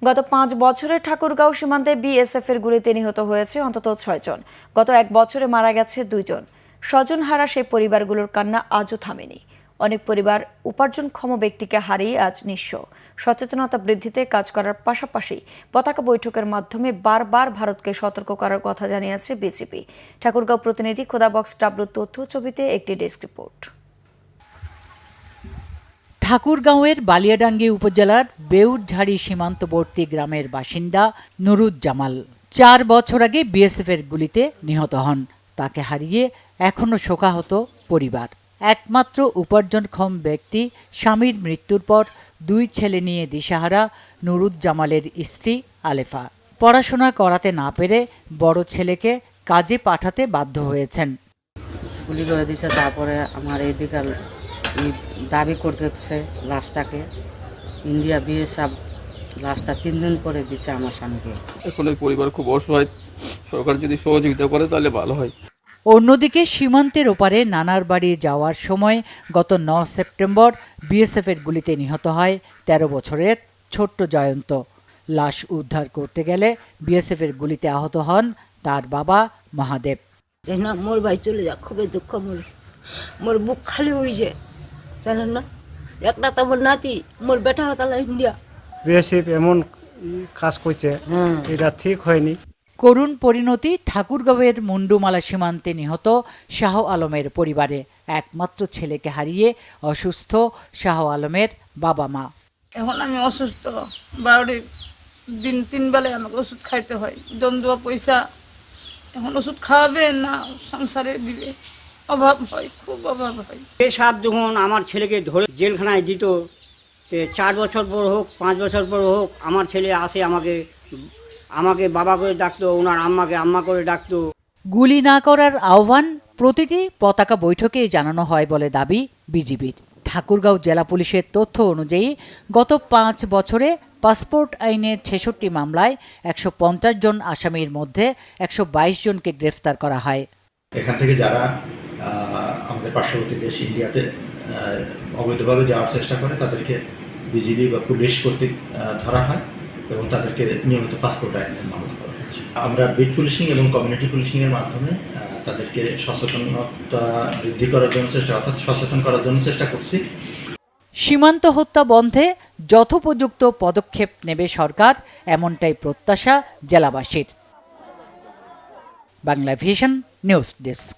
গত 5 বছরে ঠাকুরগাঁও সীমান্তে বিএসএফ এর গুলিতে নিহত হয়েছে অন্তত 6 জন। গত 1 বছরে মারা গেছে 2 জন। স্বজনহারা সেই পরিবারগুলোর কান্না আজও থামেনি। অনেক পরিবার উপার্জনক্ষম ব্যক্তিকে হারিয়ে আজ নিঃস্ব। সচেতনতা বৃদ্ধিতে কাজ করার পাশাপাশি পতাকা বৈঠকের মাধ্যমে বারবার ভারতকে সতর্ক করার কথা জানিয়েছে বিজেপি। ঠাকুরগাঁও প্রতিনিধি খোদাবক্স ডাবলুর তথ্য ছবিতে একটি ডেস্ক রিপোর্ট। ঠাকুরগাঁওয়ের বালিয়াডাঙ্গি উপজেলার বেউরঝাড়ি সীমান্তবর্তী গ্রামের বাসিন্দা নুরুজ্জামাল 4 বছর আগে বিএসএফের গুলিতে নিহত হন। তাকে হারিয়ে এখনো শোকাহত পরিবার। একমাত্র উপার্জনক্ষম ব্যক্তি স্বামীর মৃত্যুর পর 2 ছেলে নিয়ে দিশাহারা নুরুজ্জামালের স্ত্রী আলেফা পড়াশোনা করাতে না পেরে বড় ছেলেকে কাজে পাঠাতে বাধ্য হয়েছেন। গুলি করে দিয়েছে, তারপরে আমার এইদিকে দাবি করতেছে লাশটাকে ইন্ডিয়া বিএসএফ লাশটা 3 দিন পরে দিচ্ছে আমার স্বামীকে। এখন এই পরিবার খুব অসহায়, সরকার যদি সহযোগিতা করে তাহলে ভালো হয়। অন্যদিকে সীমান্তের ওপারে নানার বাড়ি যাওয়ার সময় গত 9 সেপ্টেম্বর বিএসএফের গুলিতে নিহত হয় 13 বছরের ছোট্ট জয়ন্ত। লাশ উদ্ধার করতে গেলে বিএসএফের গুলিতে আহত হন তার বাবা মহাদেব। না মোর ভাই চলে যা, খুবই দুঃখ, মোর বুক খালি হয়ে যায়, জানেন না। একটা তো মোর নাতি, মোর বেটা হতালা ইন্ডিয়া। বিএসএফ এমন কাজ করছে, এটা ঠিক হয়নি। করুণ পরিণতি ঠাকুরগাঁওয়ের মুন্ডুমালা সীমান্তে নিহত শাহ আলমের পরিবারে। একমাত্র ছেলেকে হারিয়ে অসুস্থ শাহ আলমের বাবা মা। এখন আমি অসুস্থ, 12 দিন 3 বেলায় আমাকে ওষুধ খাইতে হয়। দন্দুয়া পয়সা এখন ওষুধ খাওয়াবে না সংসারে দিবে, অভাব হয়, খুব অভাব হয়। সাপ যখন আমার ছেলেকে ধরে জেলখানায় দিত, 4 বছর পর হোক 5 বছর পর হোক আমার ছেলে আসে আমাকে বাবা করে ডাকতো, ওনার আম্মাকে আম্মা করে ডাকতো। গুলি না করার আহ্বান প্রতিটি পতাকা বৈঠকেই জানানো হয় বলে দাবি বিজিবির। ঠাকুরগাঁও জেলা পুলিশের তথ্য অনুযায়ী গত 5 বছরে পাসপোর্ট আইনে 66 মামলায় 150 জন আসামির মধ্যে 122 জনকে গ্রেফতার করা হয়। এখান থেকে যারা আমাদের পার্শ্ববর্তী দেশ ইন্ডিয়াতে অবৈধভাবে যাওয়ার চেষ্টা করে তাদেরকে বিজিবি বা পুলিশ কর্তৃক ধরা হয় এবং তাদেরকে নিয়মিত পাসপোর্ট আইনে মামলা করা হচ্ছে। আমরা বিট পুলিশিং এবং কমিউনিটি পুলিশিংয়ের মাধ্যমে তাদেরকে সচেতনতা বৃদ্ধি করার জন্য সচেতন করার জন্য চেষ্টা করছি। সীমান্ত হত্যা বন্ধে যথোপযুক্ত পদক্ষেপ নেবে সরকার, এমনটাই প্রত্যাশা জেলাবাসীর। Bangla vision news desk.